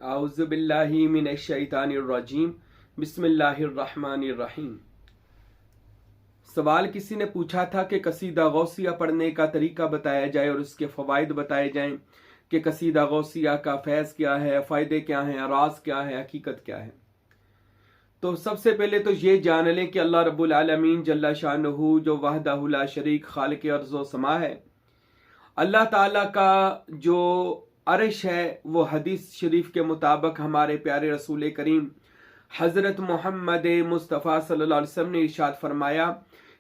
आउज़ुबिल्लाहि मिनश्शैतानिर्रजीम बिस्मिल्लाहिर्रहमानिर्रहीम। सवाल किसी ने पूछा था कि कसीदा गौसिया पढ़ने का तरीका बताया जाए और उसके फ़वाइद बताए जाएं कि कसीदा गौसिया का फैज़ क्या है, फ़ायदे क्या हैं, राज क्या है, हकीकत क्या है। तो सबसे पहले तो ये जान लें कि अल्लाह रब्बुल आलमीन जल्ला शानुहु जो वहदहु ला शरीक खालिक अर्ज़ व समा है, अल्लाह ताला का जो अर्श है वो हदीस शरीफ के मुताबिक हमारे प्यारे रसूल करीम हज़रत मोहम्मद मुस्तफ़ा सल्लल्लाहु अलैहि वसल्लम ने इरशाद फरमाया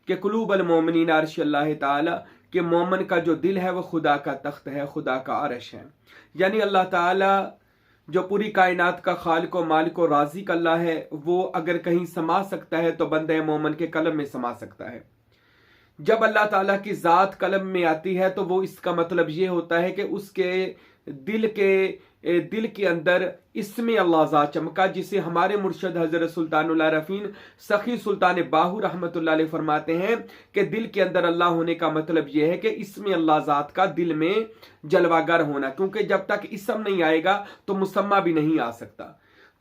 कि कुलूबल मोमिनीन अर्श अल्लाह ताला, कि मोमिन का जो दिल है वो खुदा का तख्त है, खुदा का अर्श है। यानी अल्लाह ताला जो पूरी कायनात का खालिक व मालिक व राज़िक अल्लाह है, वो अगर कहीं समा सकता है तो बंदे मोमिन के कलम में समा सकता है। जब अल्लाह ताला की ज़ात कलम में आती है तो वो इसका मतलब ये होता है कि उसके दिल के अंदर इसमें अल्लाह ज़ात चमका, जिसे हमारे मुर्शद हज़रत सुल्तानुल आरफ़ीन सखी सुल्तान बाहू रहमतुल्लाह अलैह फरमाते हैं कि दिल के अंदर अल्लाह होने का मतलब यह है कि इसमें अल्लाह ज़ात का दिल में जलवागर होना, क्योंकि जब तक इसम नहीं आएगा तो मुसम्मा भी नहीं आ सकता।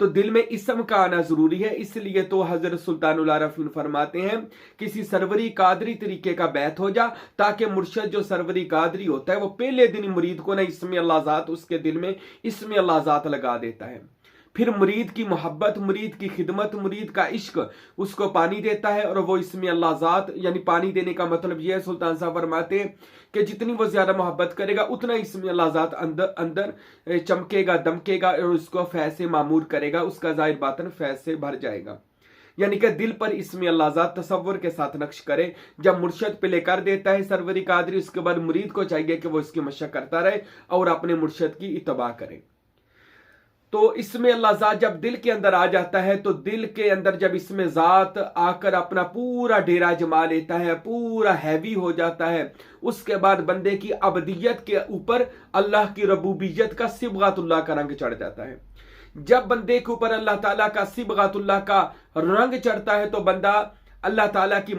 तो दिल में इसम का आना जरूरी है। इसलिए तो हजरत सुल्तानुल आरफ़ीन फरमाते हैं किसी सरवरी कादरी तरीके का बैत हो जा, ताकि मुर्शद जो सरवरी कादरी होता है वो पहले दिन मुरीद को ना इसमें अल्लाह ज़ात उसके दिल में इसमें अल्लाह ज़ात लगा देता है। फिर मुरीद की मोहब्बत, मुरीद की खिदमत, मुरीद का इश्क उसको पानी देता है और वो इसमें अल्लाह ज़ात, यानी पानी देने का मतलब यह है, सुल्तान साहब फरमाते हैं कि जितनी वो ज्यादा मोहब्बत करेगा उतना इसमें अल्लाह ज़ात अंदर अंदर चमकेगा, दमकेगा और उसको फैज़ से मामूर करेगा, उसका ज़ाहिर बातन फैज़ से भर जाएगा। यानी कि दिल पर इसमें अल्लाह ज़ात तसव्वुर के साथ नक्श करे। जब मुर्शद पे लेकर देता है सरवरी कादरी, उसके बाद मुरीद को चाहिए कि वो इसकी मशक करता रहे और अपने मुर्शद की इत्तबा करे। तो इसमें अल्लाह ज़ात जब दिल के अंदर आ जाता है तो दिल के अंदर जब इसमें ज़ात आकर अपना पूरा डेरा जमा लेता है, पूरा हैवी हो जाता है, उसके बाद बंदे की अबदियत के ऊपर अल्लाह की रबूबियत का सिबगातुल्लाह का रंग चढ़ जाता है। जब बंदे के ऊपर अल्लाह ताला का सिबगातुल्लाह का रंग चढ़ता है तो बंदा अल्लाह ताला की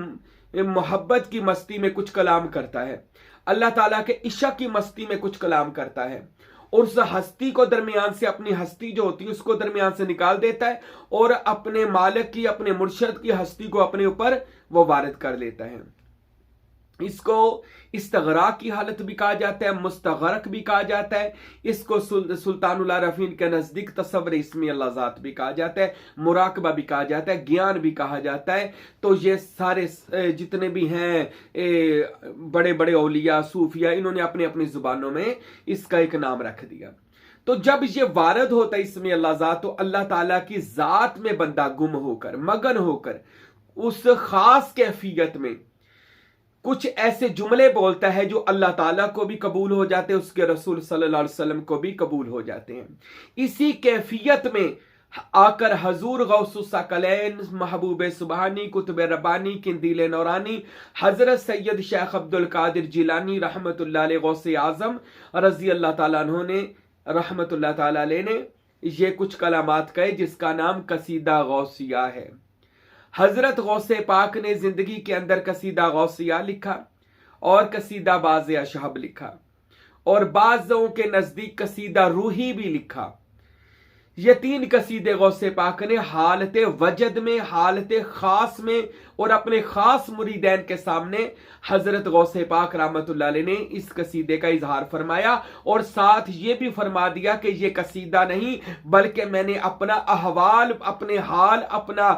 मोहब्बत की मस्ती में कुछ कलाम करता है, अल्लाह ताला के इश्क की मस्ती में कुछ कलाम करता है और उस हस्ती को दरमियान से, अपनी हस्ती जो होती है उसको दरमियान से निकाल देता है और अपने मालिक की, अपने मुर्शद की हस्ती को अपने ऊपर वो वारिद कर लेता है। इसको इस्तगराक की हालत भी कहा जाता है, मुस्तगरक भी कहा जाता है। इसको सुल्तानुल आरफ़ीन के नजदीक तसव्वुर इसमें अल्लाह ज़ात भी कहा जाता है, मुराकबा भी कहा जाता है, ज्ञान भी कहा जाता है। तो ये सारे जितने भी हैं बड़े बड़े औलिया सूफिया, इन्होंने अपनी अपनी जुबानों में इसका एक नाम रख दिया। तो जब ये वारद होता है इसमें अल्लाह ज़ात, तो अल्लाह ताला की ज़ात में बंदा गुम होकर, मगन होकर उस खास कैफियत में कुछ ऐसे जुमले बोलता है जो अल्लाह ताला को भी कबूल हो जाते हैं, उसके रसूल सल्लल्लाहु अलैहि वसल्लम को भी कबूल हो जाते हैं। इसी कैफियत में आकर हजूर गौसुस सकलैन, महबूब सुबहानी, कुतुब रब्बानी, किंदील नौरानी, हजरत सैयद शेख अब्दुल कादिर जिलानी रहमतुल्लाह अलैह गौसे आजम रजी अल्लाह ताला अन्हु ने रहमतुल्लाह ताला अलैह ने ये कुछ कलामात कहे जिसका नाम कसीदा गौसिया है। हजरत गौसे पाक ने जिंदगी के अंदर कसीदा गौसिया लिखा और कसीदा बाज़ अशहब लिखा और बाज़ों के नजदीक कसीदा रूही भी लिखा। ये तीन कसीदे गौसे पाक ने हालत वजद में, हालत खास में और अपने खास मुरीदैन के सामने हजरत गौसे पाक रहमतुल्लाह अलैह ने इस कसीदे का इजहार फरमाया और साथ ये भी फरमा दिया कि ये कसीदा नहीं बल्कि मैंने अपना अहवाल, अपने हाल, अपना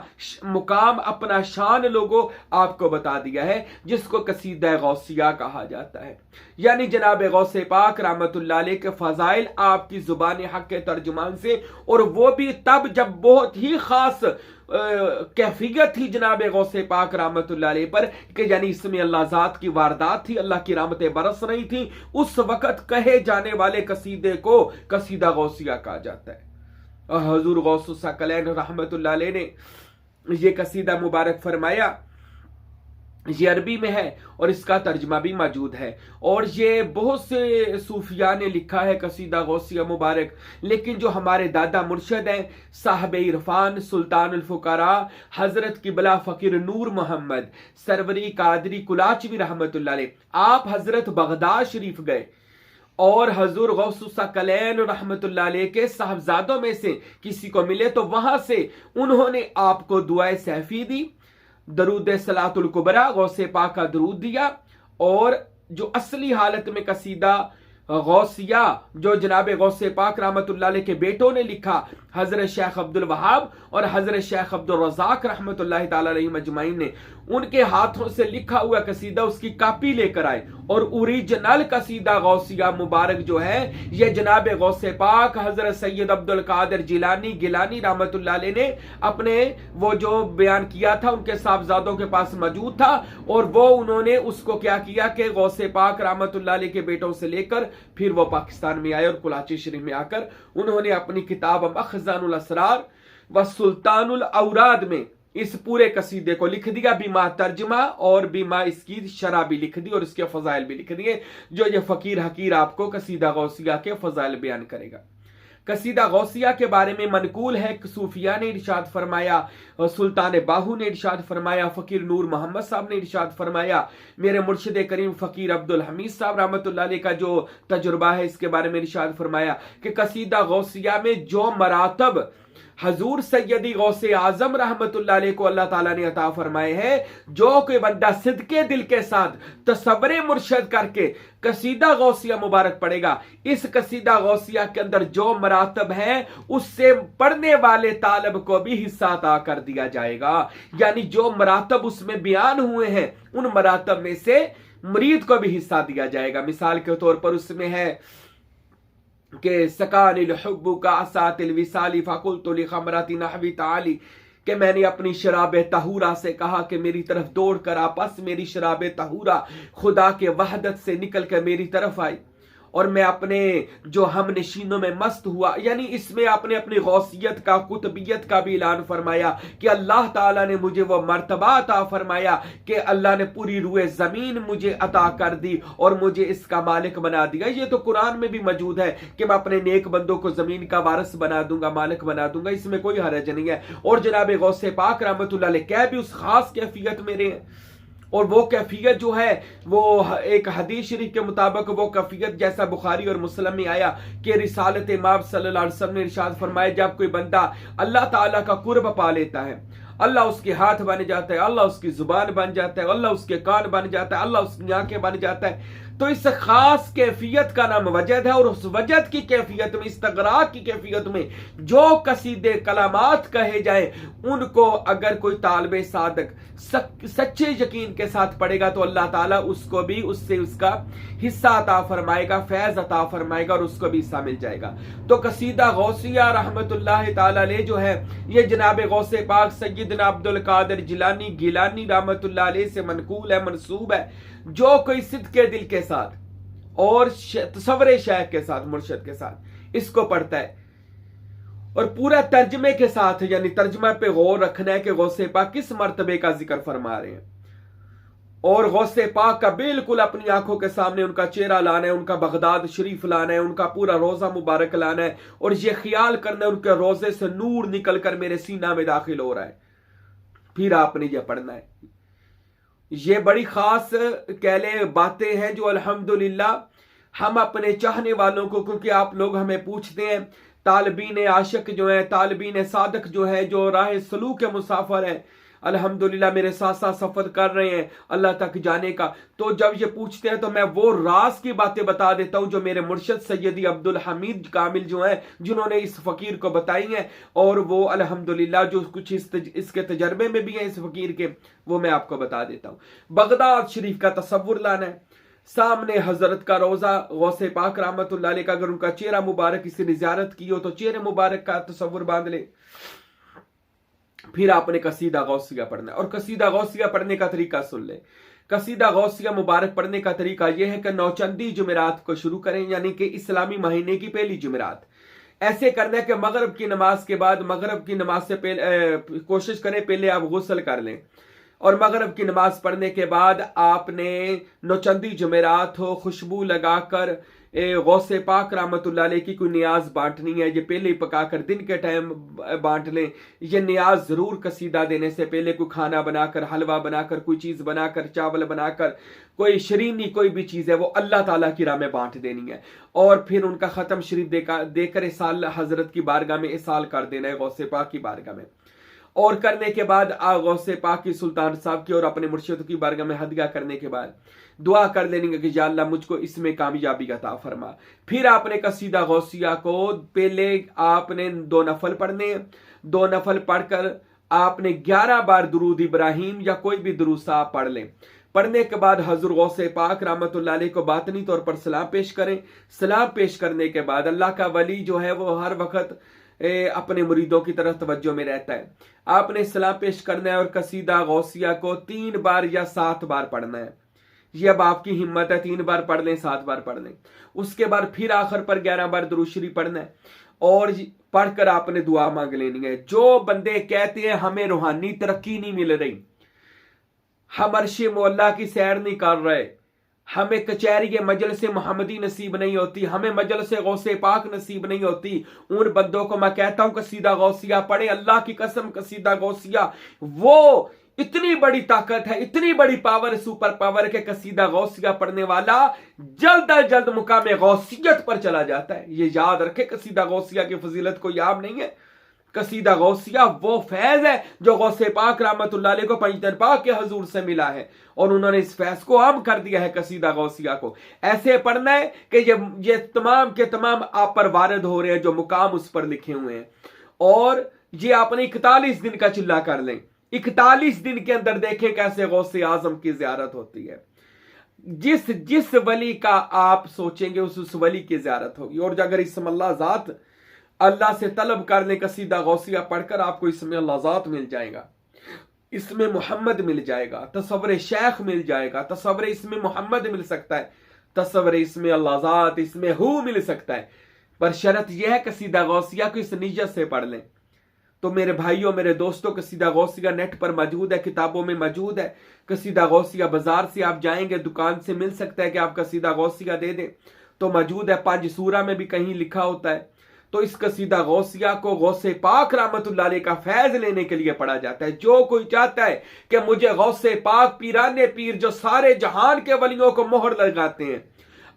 मुकाम, अपना शान लोगों आपको बता दिया है, जिसको कसीदा गौसिया कहा जाता है। यानी जनाब गौसे पाक रहमतुल्लाह अलैह के फजाइल आपकी जुबान हक के तर्जुमान से, और वो भी तब जब बहुत ही खास कैफियत थी जनाब गौसे पाक रहमतुल्लाह अलैह पर, कि यानी इसमें अल्लाह ज़ात की वारदात थी, अल्लाह की रहमतें बरस रही थी। उस वक़्त कहे जाने वाले कसीदे को कसीदा गौसिया कहा जाता है। और हजूर गौसुस सकलैन रहमतुल्लाह अलैह ने ये कसीदा मुबारक फरमाया। ये अरबी में है और इसका तर्जमा भी मौजूद है और ये बहुत से सूफिया ने लिखा है कसीदा गौसिया मुबारक। लेकिन जो हमारे दादा मुर्शद हैं साहब इरफान सुल्तानुल फुकरा हजरत किबला फकीर नूर मोहम्मद सरवरी कादरी कुलाचवी रहमतुल्लाह अलैह, आप हजरत बगदाद शरीफ गए और हजूर गौसुस्सकलैन रहमतुल्लाह अलैह के साहबजादों में से किसी को मिले तो वहां से उन्होंने आपको दुआए सैफी दी, दरूद सलातुल कुबरा गौसे पाक का दरूद दिया, और जो असली हालत में कसीदा गौसिया जो जनाब गौसे पाक रहमतुल्लाह अलैह के बेटों ने लिखा, हजरत शेख अब्दुल वहाब और हजरत शेख अब्दुल रज़ाक रहमतुल्लाह ताला अलैहिम अजमाइन ने उनके हाथों से लिखा हुआ कसीदा उसकी कॉपी लेकर आए, और ओरिजिनल कसीदा गौसिया मुबारक जो है ये जनाब गौसे पाक हजरत सैयद अब्दुल कादिर जिलानी गिलानी रहमतुल्लाह अलैह ने अपने वो जो बयान किया था उनके साहबजादों के पास मौजूद था, और वो उन्होंने उसको क्या किया कि गौसे पाक रहमतुल्लाह अलैह के बेटों से लेकर फिर वो पाकिस्तान में आए और कुलाची शरीफ में आकर उन्होंने अपनी किताब मखज़ानुल असरार व सुल्तानुल औराद में इस पूरे कसीदे को लिख दिया, बीमा तर्जमा और बीमा इसकी शरह भी लिख दी और इसके फजाइल भी लिख दिए, जो ये फकीर हकीर आपको कसीदा गौसिया के फजाइल बयान करेगा। कसीदा गौसिया के बारे में मनकूल है, सूफिया ने इरशाद फरमाया, सुल्तान बाहू ने इरशाद फरमाया, फकीर नूर मोहम्मद साहब ने इरशाद फरमाया, मेरे मुर्शिद करीम फकीर अब्दुल हमीद साहब रहमतुल्लाह अलैह का जो तजुर्बा है इसके बारे में इरशाद फरमाया कि कसीदा गौसिया में जो मरातब हजूर सैयदी गौसे आजम रहमतुल्लाह अलैह को अल्लाह ताला ने अता फरमाए हैं, जो कोई बंदा सिद्के दिल के साथ तसव्वुरे मुर्शद करके कसीदा गौसिया मुबारक पढ़ेगा, इस कसीदा गौसिया के अंदर जो मरातब है उससे पढ़ने वाले तालब को भी हिस्सा अता कर दिया जाएगा। यानी जो मरातब उसमें बयान हुए हैं उन मरातब में से मुरीद को भी हिस्सा दिया जाएगा। मिसाल के तौर पर उसमें है के सकानिल हुब्बु का असातिल विसाली फकुल्तु लिखमराती नहवी ताली, कि मैंने अपनी शराब तहूरा से कहा कि मेरी तरफ दौड़ कर आपस मेरी शराब तहूरा खुदा के वहदत से निकल कर मेरी तरफ आई और मैं अपने जो हम नशीनों में मस्त हुआ। यानी इसमें आपने अपनी गौसियत का कुतबियत का भी ऐलान फरमाया कि अल्लाह ताला ने मुझे वो मर्तबा अता फरमाया कि अल्लाह ने पूरी रूए जमीन मुझे अता कर दी और मुझे इसका मालिक बना दिया। ये तो कुरान में भी मौजूद है कि मैं अपने नेक बंदों को जमीन का वारिस बना दूंगा, मालिक बना दूंगा, इसमें कोई हरज नहीं है। और जनाब गौसे पाक रहमतुल्लाह अलैह कह भी उस खास कैफियत मेरे हैं, और वो कैफियत जो है वो एक हदीस शरीफ के मुताबिक वो कैफियत जैसा बुखारी और मुस्लिम में आया कि रिसालत इमाम सल्लल्लाहु अलैहि वसल्लम ने इरशाद फरमाया, जब कोई बंदा अल्लाह ताला का कुर्ब पा लेता है, अल्लाह उसके हाथ बन जाता है, अल्लाह उसकी जुबान बन जाता है, अल्लाह उसके कान बन जाता है, अल्लाह उसकी आंखें बन जाता है, तो इस खास कैफियत का नाम वजद है। और उस वजद की कैफियत में, इस्तगराक की कैफियत में जो कसीदे कलामात कहे जाए उनको अगर कोई तालिबे सादक सच्चे यकीन के साथ पढ़ेगा तो अल्लाह ताला उसको भी उससे उसका हिस्सा अता फरमाएगा, फैज अता फरमाएगा और उसको भी हिस्सा मिल जाएगा। तो कसीदा गौसिया रहमतुल्लाह ताला अलैह जो है ये जनाब गौसे पाक सैयदना अब्दुल कादिर जिलानी गिलानी रहमतुल्लाह अलैह से मनकूल है, मनसूब है। जो कोई सिद्के दिल के साथ और तसव्वुरे शेख के साथ मुर्शिद के साथ इसको पढ़ता है और पूरा तर्जमे के साथ, यानी तर्जमा पे गौर रखना है कि गौसे पाक किस मर्तबे का जिक्र फरमा रहे हैं, और गौसे पाक का बिल्कुल अपनी आंखों के सामने उनका चेहरा लाना है, उनका बगदाद शरीफ लाना है, उनका पूरा रोजा मुबारक लाना है और ये ख्याल करना है उनके रोजे से नूर निकल कर मेरे सीना में दाखिल हो रहा है, फिर आपने ये पढ़ना है। ये बड़ी खास कहले बातें हैं जो अल्हम्दुलिल्लाह हम अपने चाहने वालों को, क्योंकि आप लोग हमें पूछते हैं तालबीन आशिक जो है, तालबीन सादक जो है, जो राह सलूक के मुसाफिर है, अल्हम्दुलिल्लाह मेरे साथ साथ सफर कर रहे हैं अल्लाह तक जाने का, तो जब ये पूछते हैं तो मैं वो राज की बातें बता देता हूं जो मेरे मुर्शिद सैयदी अब्दुल हमीद कामिल जो हैं जिन्होंने इस फकीर को बताई हैं, और वो अल्हम्दुलिल्लाह जो कुछ इसके तजर्बे में भी है इस फकीर के, वो मैं आपको बता देता हूं। बगदाद शरीफ का तसव्वुर लाना है, सामने हजरत का रोजा गौसे पाक रहमतुल्लाह अलैह का, अगर उनका चेहरा मुबारक किसी ने ज़ियारत की हो तो चेहरे मुबारक का तसव्वुर बांध ले, फिर आपने कसीदा गौसिया पढ़ना है। और कसीदा गौसिया पढ़ने का तरीका सुन ले। कसीदा गौसिया मुबारक पढ़ने का तरीका यह है कि नौचंदी जुमेरात को शुरू करें, यानी कि इस्लामी महीने की पहली जुमेरात। ऐसे करना है कि मगरब की नमाज के बाद, मगरब की नमाज से पहले कोशिश करें पहले आप गुस्ल कर लें, और मगरब की नमाज पढ़ने के बाद आपने नौचंदी जुमेरात हो खुशबू लगाकर गौसे पाक रहमतुल्लाह अलैह की कोई नियाज बांटनी है, ये पहले ही पकाकर दिन के टाइम बांट लें। ये नियाज जरूर कसीदा देने से पहले कोई खाना बनाकर, हलवा बनाकर, कोई चीज बनाकर, चावल बनाकर, कोई शरीनी कोई भी चीज है वो अल्लाह ताला की राह में बांट देनी है। और फिर उनका खत्म शरीफ देकर इसाल हजरत की बारगाह में इसाल कर देना है, गौसे पाक की बारगाह में। और करने के बाद गौसे पाक की सुल्तान साहब की और अपने मुर्शिद की बारगाह में हदिया करने के बाद दुआ कर लेंगे कि या अल्लाह मुझको इसमें कामयाबी अता फरमा। फिर आपने कसीदा गौसिया को पहले आपने 2 नफल पढ़ने, 2 नफल पढ़कर आपने 11 बार दुरूद इब्राहिम या कोई भी दुरूद साहब पढ़ लें। पढ़ने के बाद हजूर गौसे पाक रहमतुल्लाह अलैह को बातनी तौर पर सलाम पेश करें। सलाम पेश करने के बाद अल्लाह का वली जो है वो हर वक्त अपने मुरीदों की तरफ तवज्जो में रहता है। आपने सलाम पेश करना है और कसीदा गौसिया को 3 बार या 7 बार पढ़ना है। ये अब आपकी हिम्मत है, 3 बार पढ़ लें, 7 बार पढ़ लें। उसके बाद फिर आखिर पर 11 बार दुरूद शरीफ पढ़ना है और पढ़कर आपने दुआ मांग लेनी है। जो बंदे कहते हैं हमें रूहानी तरक्की नहीं मिल रही, हम अर्शे मौला की सैर नहीं कर रहे, हमें कचहरी मजलिस मोहम्मदी नसीब नहीं होती, हमें मजलिस गौसे पाक नसीब नहीं होती, उन बंदों को मैं कहता हूं कसीदा गौसिया पढ़े। अल्लाह की कसम कसीदा गौसिया वो इतनी बड़ी ताकत है, इतनी बड़ी पावर, सुपर पावर के कसीदा गौसिया पढ़ने वाला जल्द अज जल्द मुकाम गौसियत पर चला जाता है। ये याद रखे, कसीदा गौसिया की फजीलत को याद नहीं है। कसीदा गौसिया वो फैज है जो गौसे पाक रहमतुल्लाह अलैह को पंजतन पाक के हजूर से मिला है और उन्होंने इस फैज को आम कर दिया है। कसीदा गौसिया को ऐसे पढ़ना है कि ये तमाम के तमाम आप पर वारिद हो रहे हैं जो मुकाम उस पर लिखे हुए हैं। और ये आपने 41 दिन का चिल्ला कर लें। 41 दिन के अंदर देखें कैसे गौसे आजम की ज़ियारत होती है। जिस वली का आप सोचेंगे उस वली की ज़ियारत होगी। और अगर इसम अल्लाह ज़ात अल्लाह से तलब कर ले, कसीदा गौसिया पढ़कर आपको इसमें अल्लाह ज़ात मिल जाएगा, इसमें मोहम्मद मिल जाएगा, तसव्वुर शेख मिल जाएगा, तसव्वुर इसमें मोहम्मद मिल सकता है, तसव्वुर इसमें अल्लाह ज़ात, इसमें हु मिल सकता है। पर शर्त यह है कसीदा गौसिया को इस नीयत से पढ़ लें। तो मेरे भाइयों, मेरे दोस्तों, कसीदा गौसिया नेट पर मौजूद है, किताबों में मौजूद है। कसीदा गौसिया बाजार से आप जाएंगे, दुकान से मिल सकता है कि आप कसीदा गौसिया दे दें तो मौजूद है। 5 सूरा में भी कहीं लिखा होता है। तो इस कसीदा गौसिया को गौसे पाक रहमतुल्लाह अलैह का फैज लेने के लिए पढ़ा जाता है। जो कोई चाहता है कि मुझे गौसे पाक पीराने पीर जो सारे जहान के वलियों को मोहर लगाते हैं,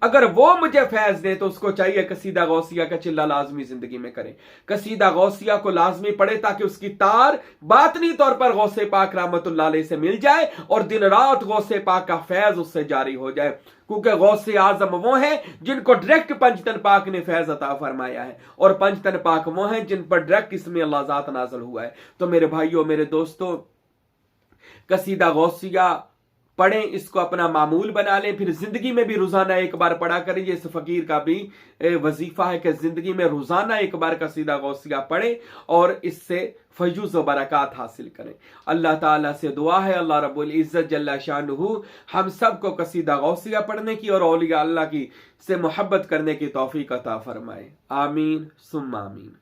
अगर वो मुझे फैज दे तो उसको चाहिए कसीदा गौसिया का चिल्ला लाजमी जिंदगी में करे, कसीदा गौसिया को लाजमी पढ़े ताकि उसकी तार बातनी तौर पर गौसे पाक रहमतुल्लाह अलैह से मिल जाए और दिन रात गौसे पाक का फैज उससे जारी हो जाए। क्योंकि गौसे आजम वो हैं जिनको डायरेक्ट पंजतन पाक ने फैज अता फरमाया है और पंजतन पाक वो हैं जिन पर डायरेक्ट इसमें अल्लाह ज़ात नाज़िल हुआ है। तो मेरे भाइयों, मेरे दोस्तों, कसीदा गौसिया पढ़ें, इसको अपना मामूल बना लें। फिर जिंदगी में भी रोजाना एक बार पढ़ा करें। ये इस फकीर का भी वजीफा है कि जिंदगी में रोजाना एक बार कसीदा गौसिया पढ़ें और इससे फयूज़ व बरक़ात हासिल करें। अल्लाह ताला से दुआ है अल्लाह रब्बुल इज़्ज़त जल्ला शानुहु हम सबको कसीदा गौसिया पढ़ने की और औलिया अल्लाह की से मोहब्बत करने की तौफीक अता फरमाए। आमीन सुम्मा आमीन।